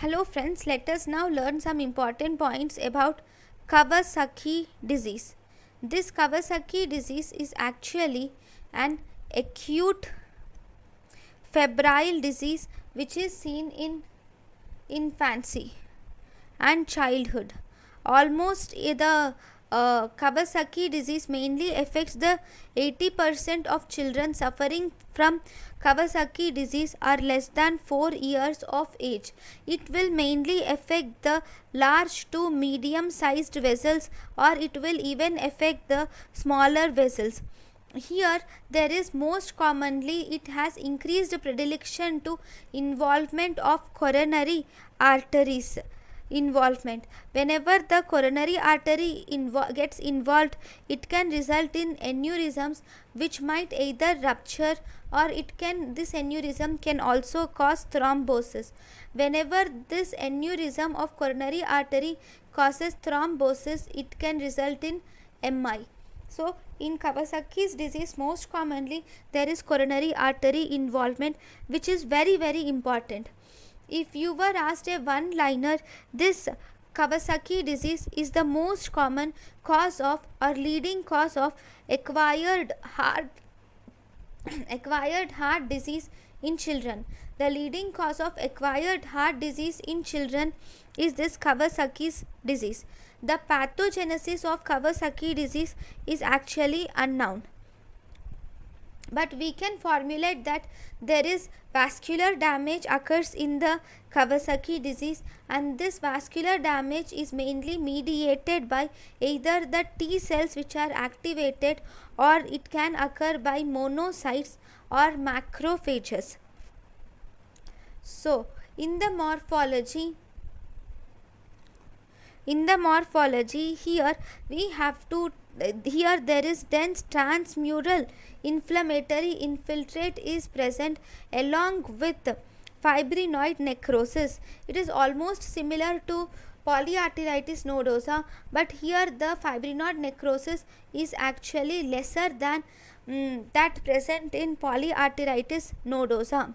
Hello friends, let us now learn some important points about Kawasaki disease. This Kawasaki disease is actually an acute febrile disease which is seen in infancy and childhood. Almost the Kawasaki disease mainly affects the 80% of children suffering from Kawasaki disease are less than 4 years of age. It will mainly affect the large to medium sized vessels, or it will even affect the smaller vessels. Here there is most commonly it has increased predilection to involvement of coronary arteries involvement. Whenever the coronary artery gets involved, it can result in aneurysms which might either rupture, or this aneurysm can also cause thrombosis. Whenever this aneurysm of coronary artery causes thrombosis, it can result in MI. So in Kawasaki's disease, most commonly there is coronary artery involvement, which is very important. If you were asked a one-liner, this Kawasaki disease is the most common cause of or leading cause of acquired heart disease in children. The leading cause of acquired heart disease in children is this Kawasaki's disease. The pathogenesis of Kawasaki disease is actually unknown, but we can formulate that there is vascular damage occurs in the Kawasaki disease, and this vascular damage is mainly mediated by either the T cells which are activated, or it can occur by monocytes or macrophages. So in the morphology here we have to here there is dense transmural inflammatory infiltrate is present along with fibrinoid necrosis. It is almost similar to polyarteritis nodosa, but here the fibrinoid necrosis is actually lesser than that present in polyarteritis nodosa.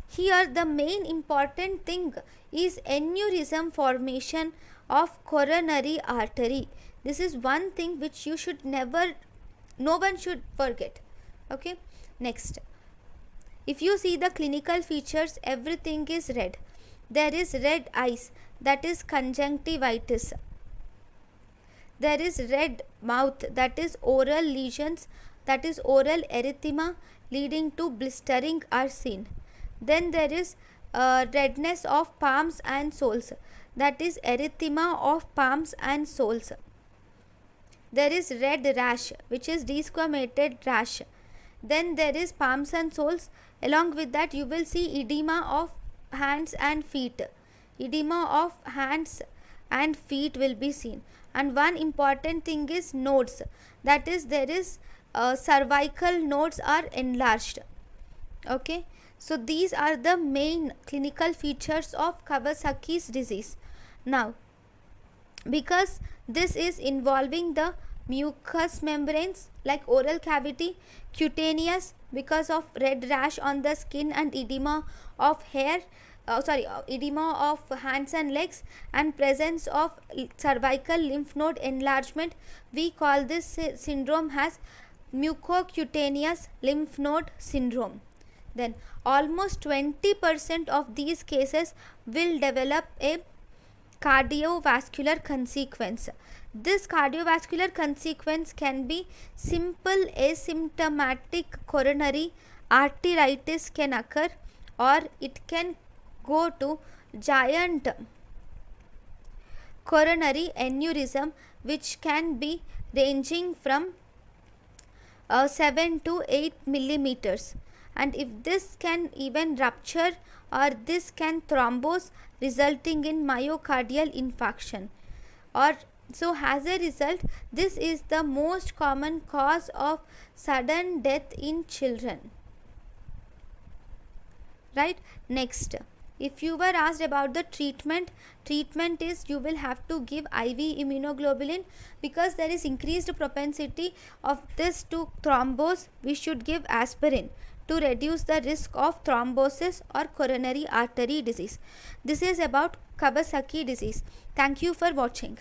Here the main important thing is aneurysm formation of coronary artery. This is one thing which you should no one should forget. Okay, next, if you see the clinical features, everything is red. There is red eyes, that is conjunctivitis. There is red mouth, that is oral lesions, that is oral erythema leading to blistering are seen. Then there is redness of palms and soles, that is erythema of palms and soles. There is red rash, which is desquamated rash. Then there is palms and soles. Along with that you will see edema of hands and feet. Edema of hands and feet will be seen. And one important thing is nodes, that is there is cervical nodes are enlarged. Okay, so these are the main clinical features of Kawasaki's disease. Now, because this is involving the mucous membranes like oral cavity, cutaneous because of red rash on the skin and edema of edema of hands and legs, and presence of cervical lymph node enlargement, we call this syndrome as mucocutaneous lymph node syndrome. Then almost 20% of these cases will develop a cardiovascular consequence. This cardiovascular consequence can be simple asymptomatic coronary arteritis can occur, or it can go to giant coronary aneurysm, which can be ranging from 7 to 8 millimeters. And if this can even rupture, or this can thrombose, resulting in myocardial infarction. Or so as a result, this is the most common cause of sudden death in children. Right? Next, If you were asked about the treatment is you will have to give IV immunoglobulin, because there is increased propensity of this to thrombose. We should give aspirin to reduce the risk of thrombosis or coronary artery disease. This is about Kawasaki disease. Thank you for watching.